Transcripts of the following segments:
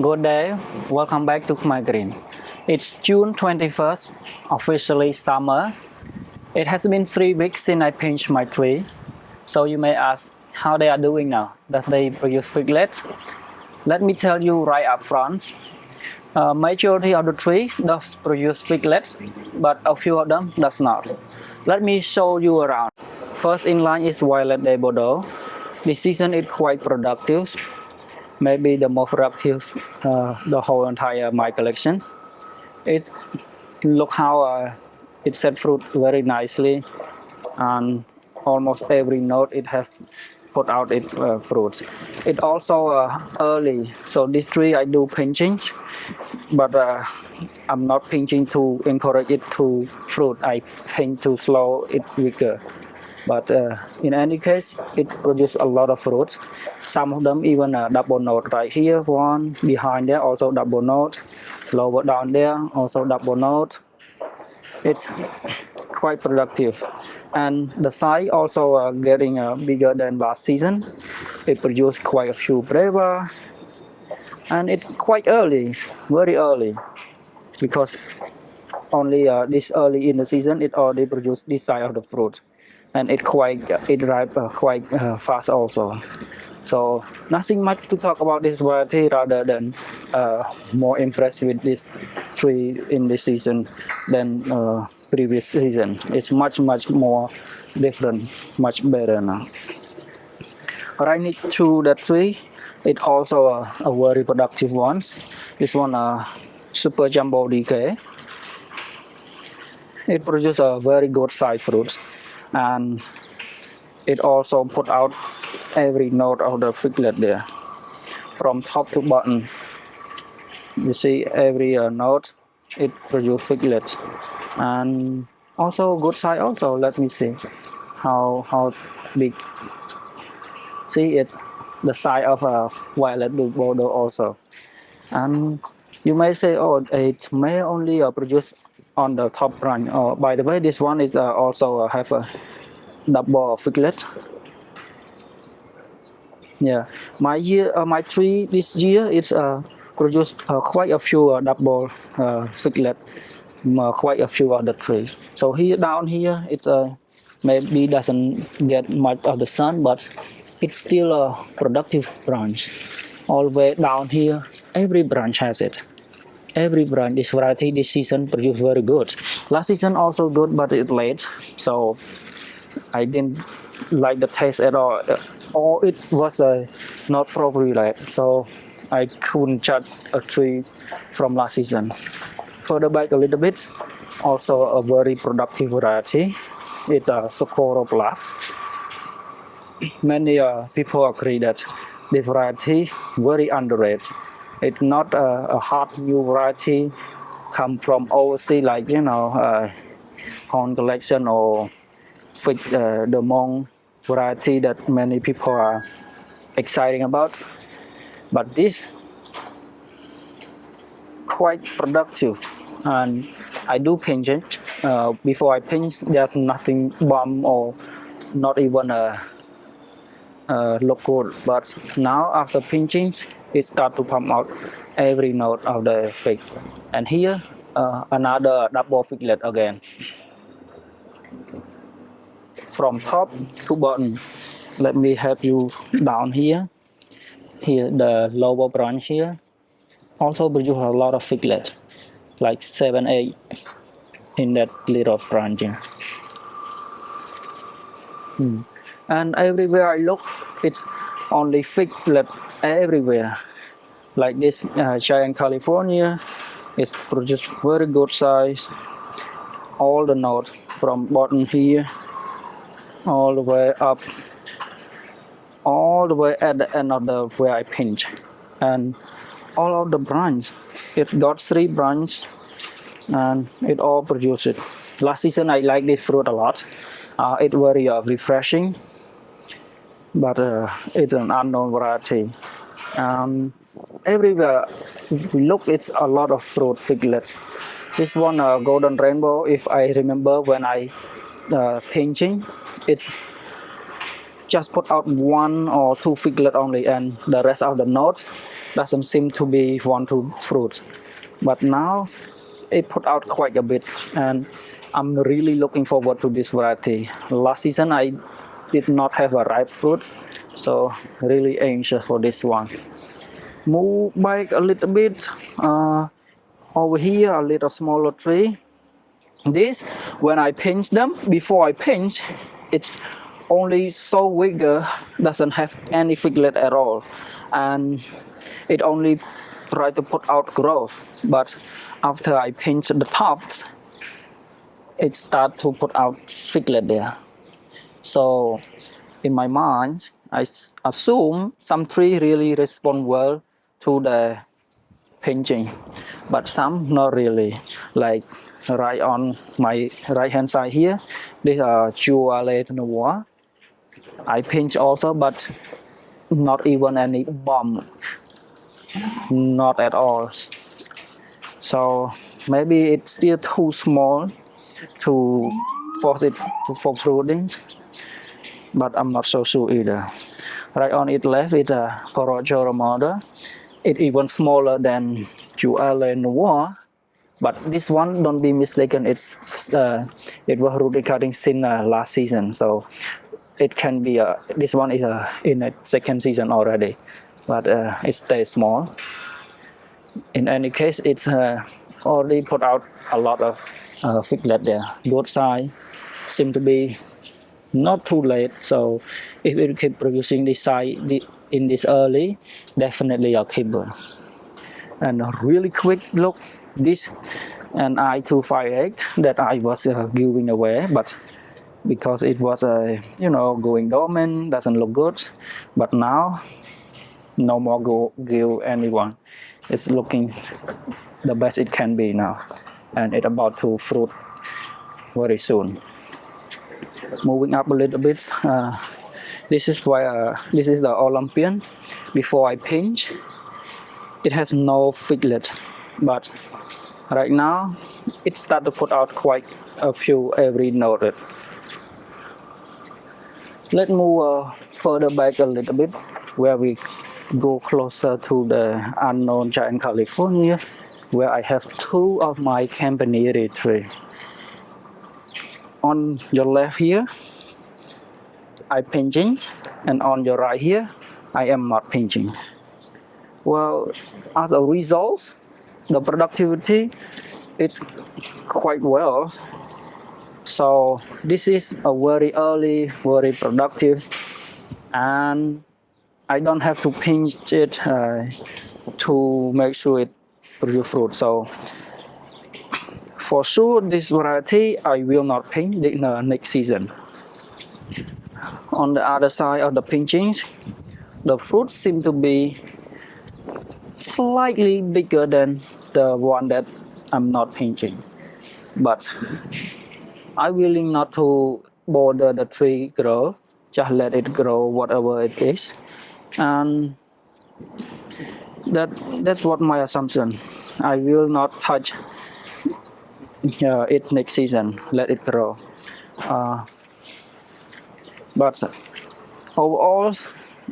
Good day, welcome back to my green. It's June 21st, officially summer. It has been 3 weeks since I pinched my tree. So you may ask how they are doing now. Does they produce figlets? Let me tell you right up front. Majority of the tree does produce figlets, but a few of them does not. Let me show you around. First in line is Violet de Bordeaux. This season it's quite productive, maybe the most productive the whole entire my collection. It's look how it set fruit very nicely, and almost every note it has put out its fruits. It also early, so this tree I do pinching, but I'm not pinching to encourage it to fruit. I pinch to slow it weaker. But in any case, it produces a lot of fruits. Some of them even a double note right here, one behind there also double note, lower down there also double note. It's quite productive, and the size also getting bigger than last season. It produced quite a few brevas, and it's quite early, very early, because only this early in the season it already produced this size of the fruit, and it ripe quite fast also. So nothing much to talk about this variety rather than more impressed with this tree in this season than previous season. It's much more different, much better now. Right next to that tree, it also a very productive one. This one Super Jumbo DK. It produces a very good size fruits, and it also put out every note of the figlet there, from top to bottom. You see every note it produces figlets, and also good size also. Let me see how big. See, it's the size of a Violet de Bordeaux also. And you may say, oh, it may only produce on the top branch. Oh, by the way, this one is also have a double figlet. Yeah, my tree this year it's produced quite a few double figlet, quite a few of the tree. So here down here it's maybe doesn't get much of the sun, but it's still a productive branch. All the way down here, every branch has it. Every brand, this variety this season produced very good. Last season also good, but it late, so I didn't like the taste at all. Or it was not properly ripe, so I couldn't judge a tree from last season. Further back a little bit, also a very productive variety. It's a Socorro Plus. Many people agree that the variety very underrated. It's not a hot new variety come from overseas like Horn Collection or the Monk variety that many people are excited about. But this quite productive, and I do pinch it. Before I pinch, there's nothing bomb or not even a look good. But now after pinching, it start to pump out every note of the fig. And here another double figlet again. From top to bottom. Let me help you down here. Here the lower branch here also produce a lot of figlet, like 7, 8 in that little branch here. And everywhere I look, it's only figlet everywhere. Like this giant California, it's produced very good size. All the notes from bottom here, all the way up, all the way at the end of the where I pinch, and all of the branch. It got 3 branches, and it all produced it. Last season I like this fruit a lot. It's very refreshing, but it's an unknown variety. Everywhere we look, it's a lot of fruit figlets. This one golden rainbow, if I remember when I pinching, it's just put out 1 or 2 figlet only, and the rest of the notes doesn't seem to be want to fruit. But now it put out quite a bit, and I'm really looking forward to this variety. Last season I did not have a ripe fruit, so really anxious for this one. Move back a little bit. Over here, a little smaller tree. This, when I pinch them, before I pinch, it's only so bigger, doesn't have any figlet at all, and it only try to put out growth. But after I pinch the tops, it start to put out figlet there. So in my mind, I assume some tree really respond well to the pinching, but some not really. Like right on my right hand side here, this Juale Noir. I pinch also, but not even any bomb, not at all. So maybe it's still too small to force it for fruiting, but I'm not so sure either. Right on its left is a Corojo Ramada. It's even smaller than Juale Noir, but this one, don't be mistaken, it was root cutting since last season, so it can be this one is in a second season already, but it stays small. In any case, it's already put out a lot of figlet there. Both sides seem to be not too late, so if it keep producing this side in this early, definitely a keeper. And a really quick look, this an I-258 that I was giving away, but because it was going dormant, doesn't look good. But now, no more give anyone. It's looking the best it can be now, and it's about to fruit very soon. Moving up a little bit, this is the Olympian. Before I pinch, it has no figlet, but right now it started to put out quite a few every node. Let's move further back a little bit, where we go closer to the unknown giant California, where I have two of my Campanile trees. On your left here, I pinching, and on your right here, I am not pinching. Well, as a result, the productivity is quite well. So this is a very early, very productive, and I don't have to pinch it to make sure it produce fruit. So for sure, this variety I will not pinch next season. On the other side of the pinching, the fruits seem to be slightly bigger than the one that I'm not pinching, but I'm willing not to bother the tree growth, just let it grow whatever it is, and that's what my assumption. I will not touch it next season, let it grow. But overall,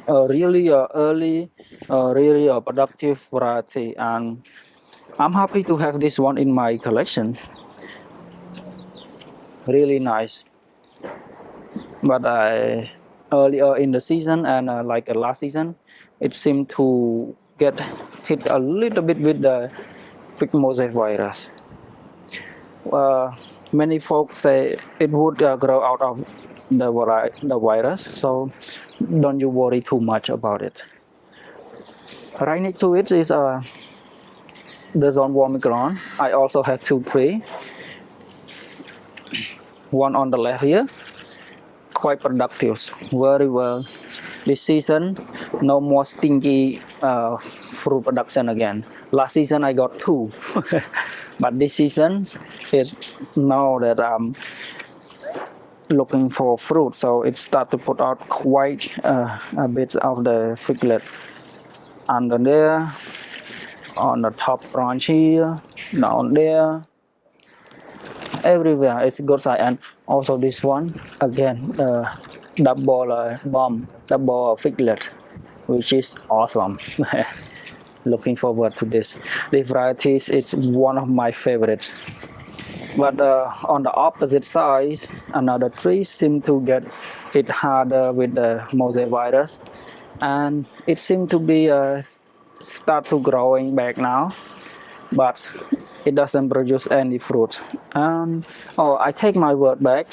really early, really a productive variety, and I'm happy to have this one in my collection. Really nice. But earlier in the season and like last season, it seemed to get hit a little bit with the fig mosaic virus. Many folks say it would grow out of the virus, so don't you worry too much about it. Right next to it is the Zone Omicron. I also have two trees. One on the left here, quite productive, very well. This season, no more stinky fruit production again. Last season I got two, but this season is now that I'm looking for fruit, so it started to put out quite a bit of the figlet under there, on the top branch here, down there, everywhere. It's a good side. And also this one again, double figlet, which is awesome. looking forward to this. The varieties is one of my favorites. But on the opposite side, another tree seemed to get hit harder with the mosaic virus, and it seemed to be start to growing back now, but it doesn't produce any fruit. And oh, I take my word back.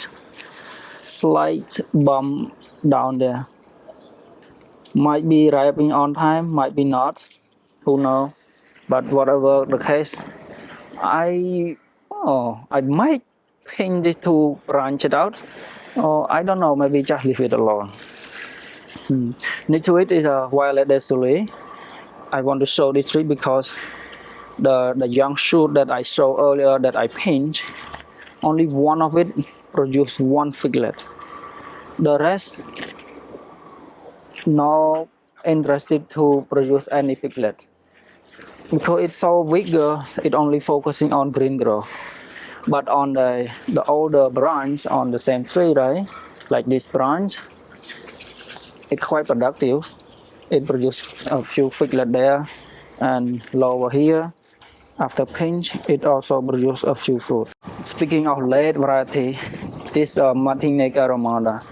Slight bump down there. Might be ripening on time, might be not. Who knows? But whatever the case, I might pinch it to branch it out. Or I don't know, maybe just leave it alone. Next to it is a violet desole. I want to show this tree because the young shoot that I showed earlier that I pinched, only one of it produced one figlet. The rest not interested to produce any figlet. Because it's so vigor, it only focusing on green growth. But on the older branch on the same tree, right, like this branch, it's quite productive. It produced a few figlet there, and lower here, after pinch, it also produced a few fruit. Speaking of late variety, this Martinique Aromander,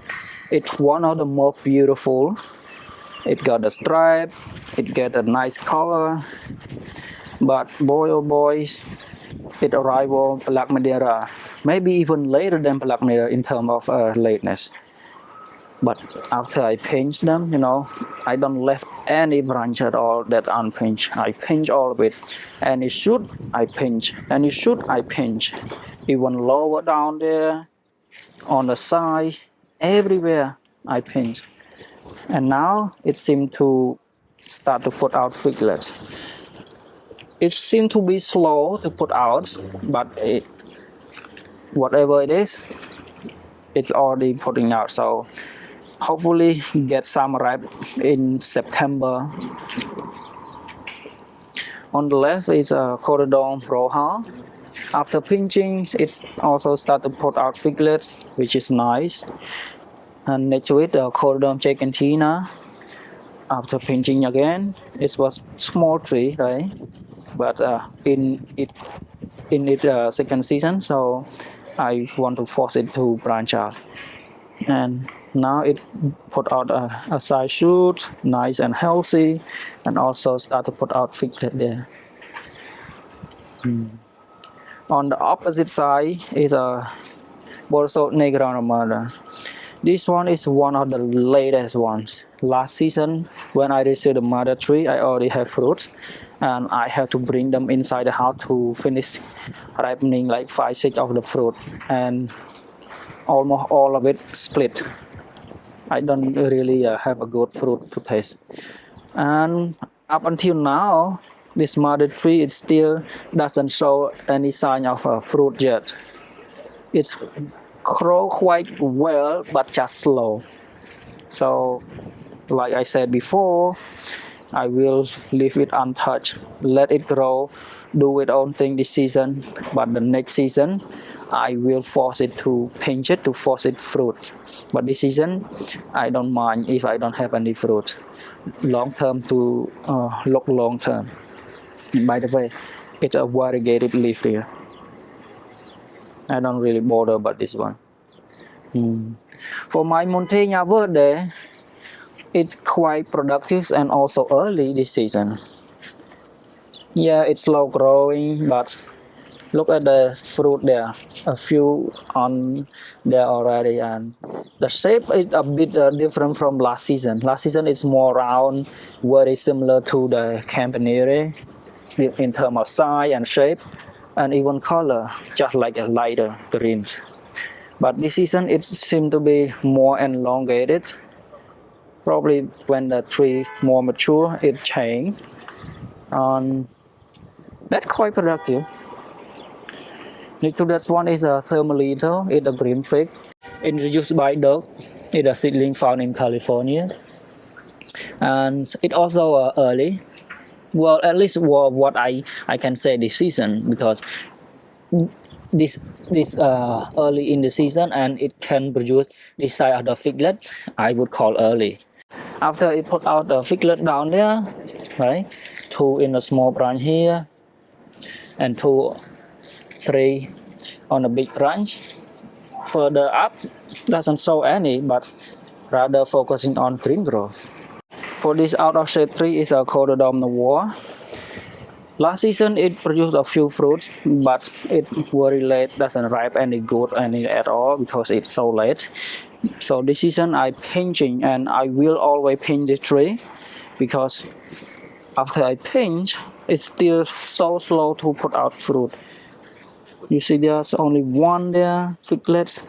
it's one of the most beautiful. It got a stripe, it got a nice color, but boy oh boys, it arrived Black Madeira, maybe even later than Black Madeira in terms of lateness. But after I pinch them, I don't left any branch at all that unpinched. I pinch all of it. Any shoot, I pinch. Any shoot, I pinch. Even lower down there, on the side, everywhere, I pinch. And now it seemed to start to put out figlets. It seemed to be slow to put out, but whatever it is, it's already putting out. So hopefully get some ripe in September. On the left is a Corydon Roja. After pinching, it's also started to put out figlets, which is nice. And next to it, the Corydon Gigantina. After pinching again, it was small tree, right? But in its second season, so I want to force it to branch out. And now it put out a side shoot, nice and healthy, and also start to put out figlet there. On the opposite side is a Borso Negra Aromander. This one is one of the latest ones. Last season, when I received the mother tree, I already have fruits, and I have to bring them inside the house to finish ripening like 5-6 of the fruit, and almost all of it split. I don't really have a good fruit to taste. And up until now, this mother tree, it still doesn't show any sign of a fruit yet. It's grow quite well, but just slow. So, like I said before, I will leave it untouched, let it grow, do its own thing this season, but the next season, I will force it to pinch it to force it fruit. But this season, I don't mind if I don't have any fruit. Long term to look long term. By the way, it's a variegated leaf here. I don't really bother about this one. For my Montaigne Verde, it's quite productive and also early this season. Yeah, it's slow growing, but look at the fruit there. A few on there already, and the shape is a bit different from last season. Last season it's more round, very similar to the Campanile in terms of size and shape, and even color, just like a lighter green. But this season it seems to be more elongated. Probably when the tree more mature, it change. That's quite productive. Next to that one is a Thermalito. It's a green fig introduced by Doug. It's a seedling found in California, and it also early. Well, at least what I can say this season, because this early in the season and it can produce this size of the figlet, I would call early. After it put out the figlet down there, right, two in a small branch here, and 2, 3 on a big branch. Further up, doesn't show any, but rather focusing on green growth. For this out of shade tree is a Cododom noir. Last season it produced a few fruits, but it very late, doesn't ripe any good any at all because it's so late. So this season I pinching, and I will always pinch this tree because after I pinch, it's still so slow to put out fruit. You see there's only one there, figlet,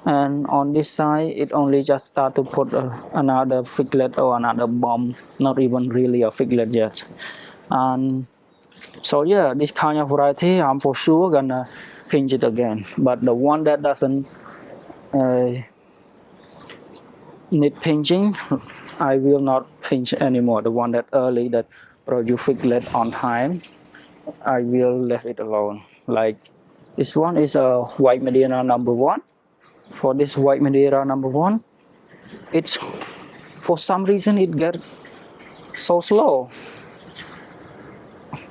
and on this side it only just start to put another figlet or another bomb, not even really a figlet yet. And so yeah, this kind of variety I'm for sure gonna pinch it again, but the one that doesn't need pinching, I will not pinch anymore. The one that early that produce figlet on time, I will leave it alone. Like this one is a white Madeira number 1. For this white Madeira number 1, it's for some reason it get so slow.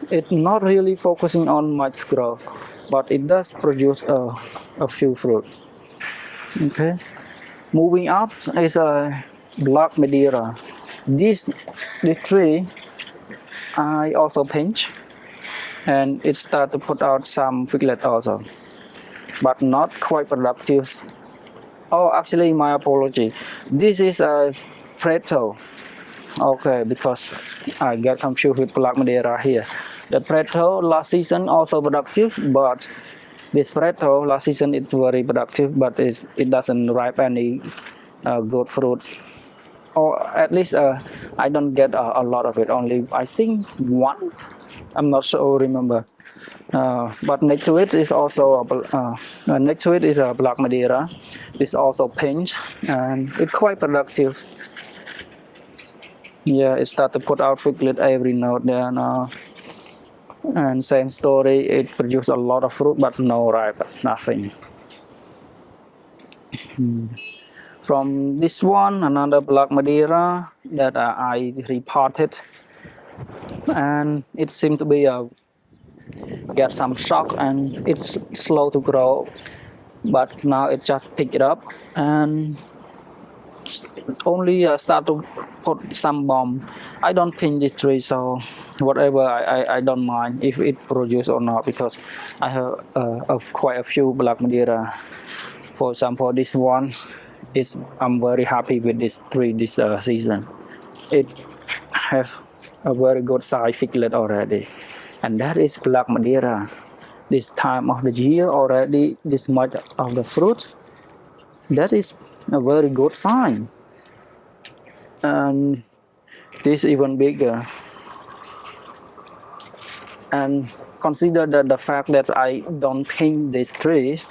It's not really focusing on much growth, but it does produce a few fruit. Okay, moving up is a Black Madeira. This tree I also pinch, and it start to put out some figlet also, but not quite productive. Oh, actually, my apology. This is a Preto. Okay, because I get confused with Black Madeira here. The Preto last season also productive, but this Preto last season it's very productive, but it doesn't ripe any good fruits. Or at least I don't get a lot of it. Only I think 1. I'm not sure. Remember. But next to it is also a Black Madeira. This also pinch, and it's quite productive. Yeah, it start to put out figlet every node there now. And same story, it produces a lot of fruit, but no ripe, nothing. From this one, another Black Madeira that I repotted, and it seemed to be get some shock, and it's slow to grow, but now it just picked it up and only start to put some bomb. I don't pinch this tree, so whatever, I don't mind if it produce or not, because I have quite a few Black Madeira. For example, this one I'm very happy with this tree this season. It have a very good size figlet already, and that is Black Madeira. This time of the year already this much of the fruits, that is a very good sign. And this even bigger. And consider that the fact that I don't pinch this tree,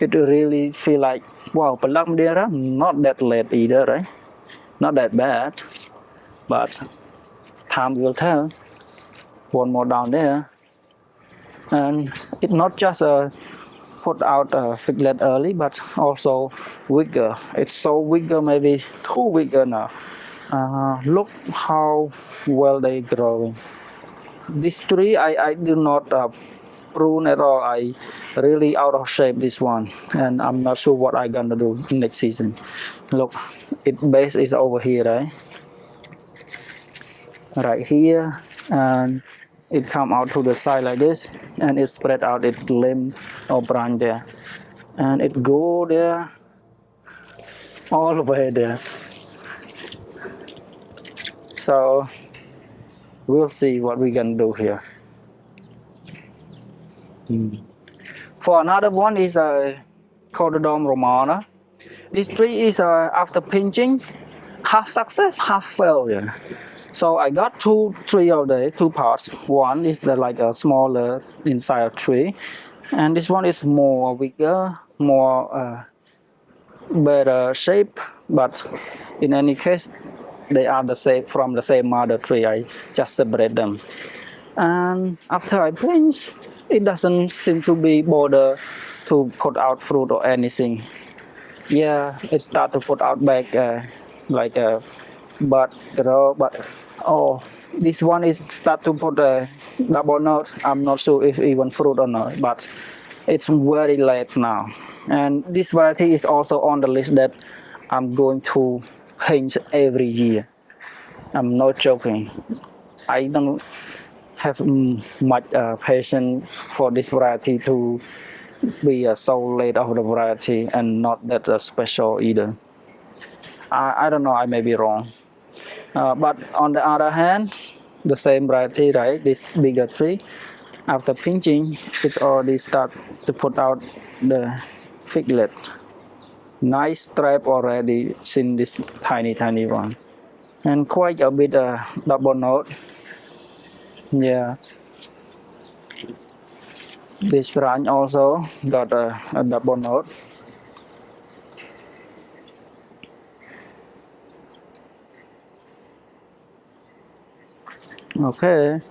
it really feel like, wow, Black Madeira not that late either, right? Not that bad, but time will tell. One more down there, and it not just put out figlet early, but also vigor. It's so vigor, maybe too vigor now. Look how well they growing. This tree I do not prune at all. I really out of shape this one, and I'm not sure what I gonna do next season. Look, its base is over here, right? Right here, and it come out to the side like this, and it spread out its limb or branch there, and it go there all the way there. So we'll see what we can do here. For another one is a Cododom romana. This tree is after pinching, half success, half failure. So I got two parts. One is like a smaller inside of tree, and this one is more bigger, more better shape. But in any case, they are the same from the same mother tree. I just separate them, and after I pinch, it doesn't seem to be bother to put out fruit or anything. Yeah, it start to put out back like a bud grow, but oh, this one is start to put a double note. I'm not sure if even fruit or not, but it's very late now. And this variety is also on the list that I'm going to paint every year. I'm not joking. I don't have much patience for this variety to be so late of the variety and not that special either. I don't know, I may be wrong. But on the other hand, the same variety, right? This bigger tree, after pinching, it already start to put out the figlet. Nice stripe already in this tiny one. And quite a bit double note. Yeah. This branch also got a double note. Okay.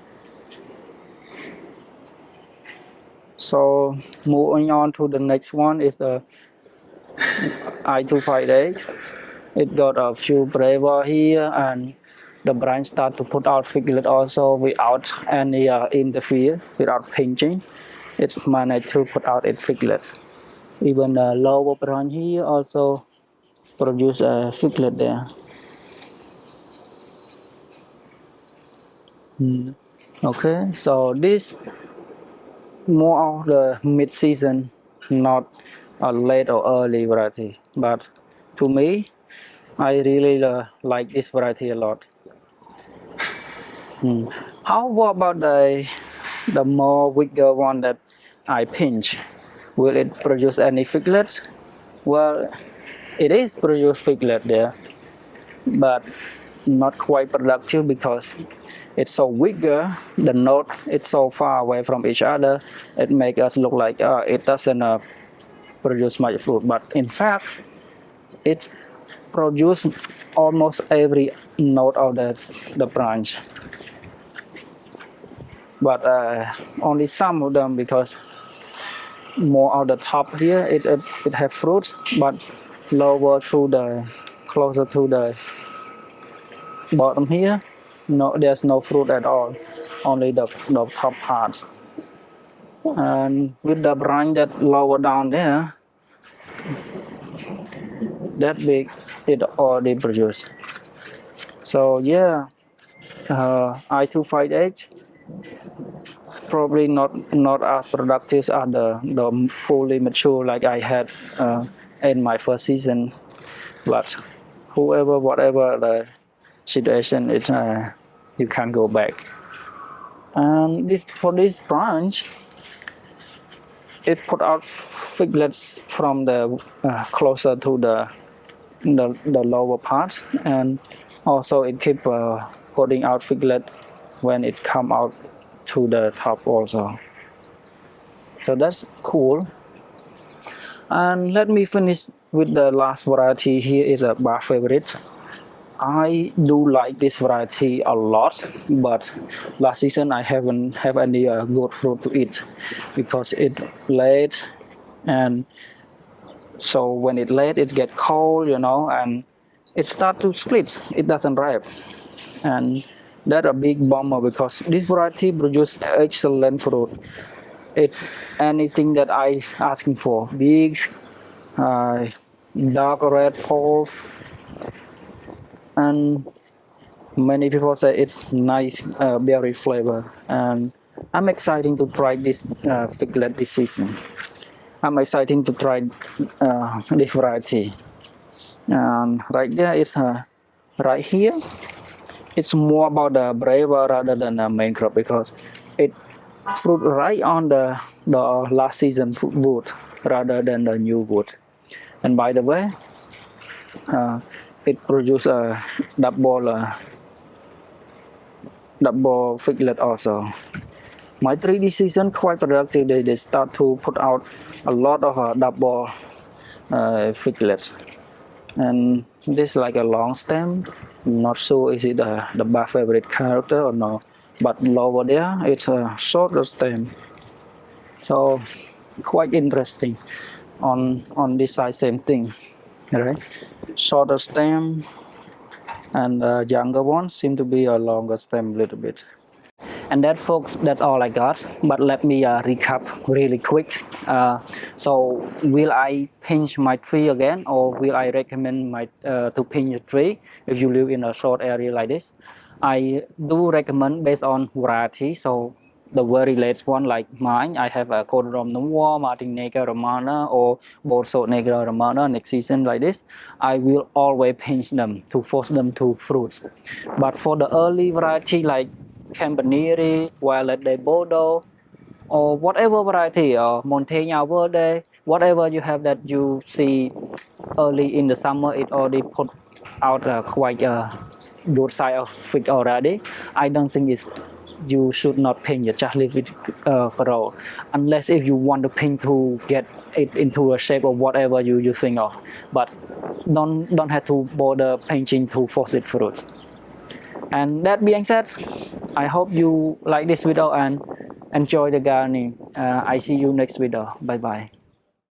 So moving on to the next one is the I258. It got a few braver here and the branch start to put out figlet also without any interfere, without pinching. It's managed to put out its figlet. Even the lower branch here also produce a figlet there. Okay, so this more of the mid-season, not a late or early variety. But to me, I really like this variety a lot. How about the more bigger one that I pinch? Will it produce any figlets? Well, it is produce figlet there, but not quite productive because it's so bigger. The note it's so far away from each other. It makes us look like it doesn't produce much fruit, but in fact, it produces almost every note of the branch. But only some of them because more on the top here it have fruits, but lower to the closer to the bottom here, no, there's no fruit at all, only the top parts. And with the branch that lower down there, that big, it already produced. So yeah, I258 probably not as productive as the fully mature like I had in my first season, but whatever the situation, it's you can't go back. And for this branch, it put out figlets from the closer to the lower parts, and also it keep putting out figlet when it come out to the top also. So that's cool. And let me finish with the last variety. Here is a bar favorite. I do like this variety a lot, but last season I haven't have any good fruit to eat because it late, and so when it late it get cold, and it start to split. It doesn't ripe, and that's a big bummer because this variety produce excellent fruit. It anything that I asking for, big, dark red pulp, and many people say it's nice berry flavor, and I'm excited to try this figlet this season. I'm excited to try this variety. And right there is right here. It's more about the braver rather than the main crop because it fruit right on the last season wood rather than the new wood. And by the way, it produces a double figlet also. My 3D season quite productive. They start to put out a lot of double figlets, and this like a long stem. Not sure is it the bar favorite character or no, but lower there it's a shorter stem. So quite interesting. On this side same thing, right? Shorter stem, and the younger ones seem to be a longer stem a little bit. And that, folks, that's all I got. But let me recap really quick. So, will I pinch my tree again, or will I recommend to pinch a tree if you live in a short area like this? I do recommend based on variety. So, the very latest one like mine, I have a Codorum Noir, Martin Neger Romana, or Borso Negra Romana next season like this. I will always pinch them to force them to fruit. But for the early variety like Campanile, Violet de Bordeaux, or whatever variety, or Montaigne Verde, whatever you have that you see early in the summer, it already put out quite a good side of it already. I don't think it's you should not paint it, just leave it grow, unless if you want to paint to get it into a shape of whatever you think of, but don't have to bother painting to force it fruit. And that being said, I hope you like this video and enjoy the gardening. I see you next video. Bye bye.